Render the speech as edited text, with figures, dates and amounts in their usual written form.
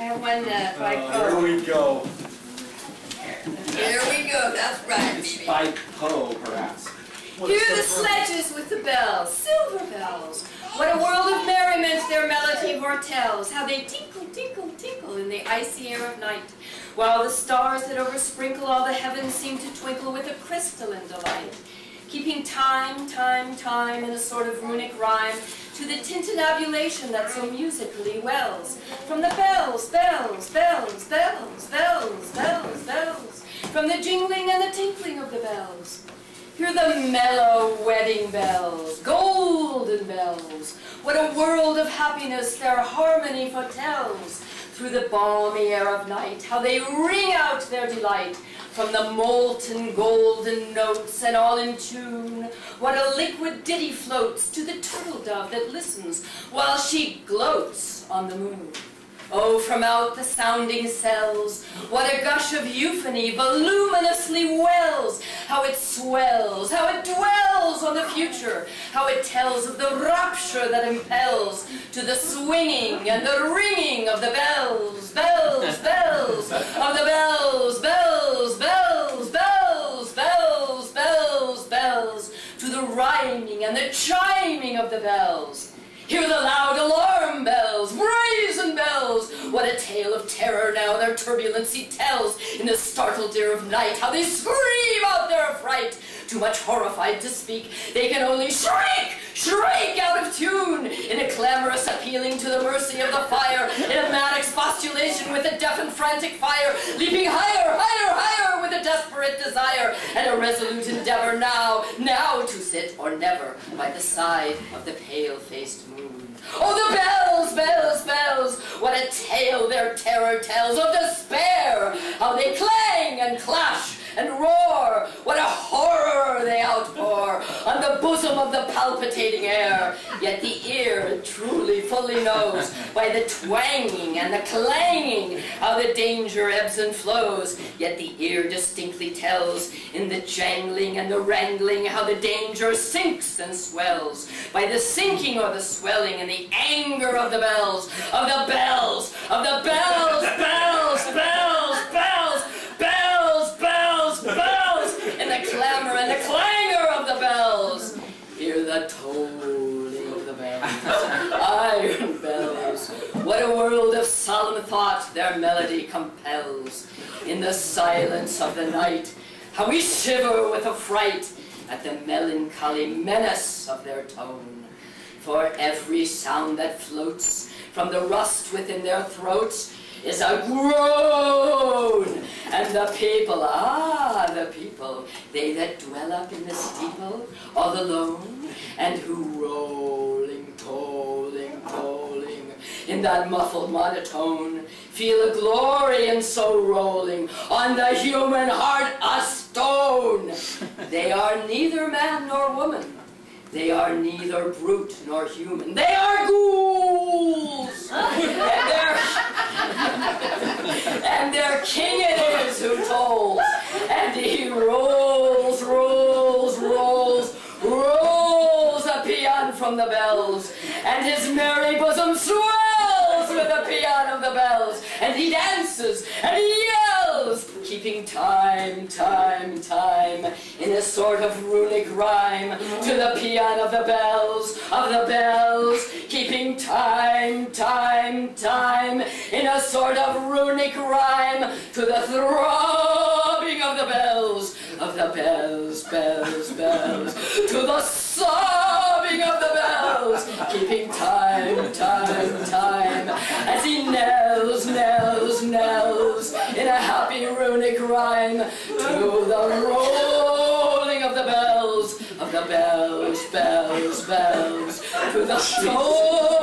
I wonder if I could. Here we go. Here we go, that's right. It's by Poe, perhaps. Hear the sledges with the bells, silver bells. What a world of merriment their melody foretells. How they tinkle, tinkle, tinkle in the icy air of night, while the stars that oversprinkle all the heavens seem to twinkle with a crystalline delight. Keeping time, time, time in a sort of runic rhyme to the tintinnabulation that so musically wells from the bells, bells, bells, bells, bells, bells, bells, from the jingling and the tinkling of the bells. Hear the mellow wedding bells, golden bells. What a world of happiness their harmony foretells. Through the balmy air of night, how they ring out their delight. From the molten golden notes and all in tune, what a liquid ditty floats to the turtle dove that listens while she gloats on the moon. Oh, from out the sounding cells, what a gush of euphony voluminously wells, how it swells, how it dwells on the future, how it tells of the rapture that impels to the swinging and the ringing of the bells, bells, bells, of the bells, bells, bells, bells, bells, bells, bells, to the rhyming and the chiming of the bells. Hear the loud alarm bells, brazen bells. What a tale of terror now their turbulency tells. In the startled ear of night, how they scream out their affright. Too much horrified to speak, they can only shriek, shriek out of tune, in a clamorous appealing to the mercy of the fire, in a mad expostulation with a deaf and frantic fire, leaping higher, higher, higher with a desperate desire, and a resolute endeavor now, now to sit or never by the side of the pale-faced moon. Oh, the bells, bells, bells, what a tale their terror tells of despair, how they clang and clash and roar, what a horror they outpour on the bosom of the palpitating air. Yet the ear truly fully knows by the twanging and the clanging how the danger ebbs and flows. Yet the ear distinctly tells in the jangling and the wrangling how the danger sinks and swells by the sinking or the swelling and the anger of the bells, of the bells, of the bells, bells, bells, bells, bells, bells, bells, and the clamor and the clangor of the bells. Hear the tolling of the bells, iron bells. What a world of solemn thought their melody compels. In the silence of the night, how we shiver with affright at the melancholy menace of their tone. For every sound that floats from the rust within their throats is a groan, and the people, ah, the people, they that dwell up in the steeple, all alone, and who rolling, tolling, tolling, in that muffled monotone, feel a glory in so rolling on the human heart a stone. They are neither man nor woman. They are neither brute nor human. They are ghouls! And their king it is who tolls. And he rolls, rolls, rolls, rolls a paean from the bells. And his merry bosom swells with the paean of the bells. And he dances and he yells, keeping time, time, time, in a sort of runic rhyme to the paean of the bells, keeping time, time, time, in a sort of runic rhyme to the throbbing of the bells, bells, bells, to the sobbing of the bells, keeping time, time, time, as he knells, knells, knells, in a happy runic rhyme to the rolling of the bells, bells, bells, to the soul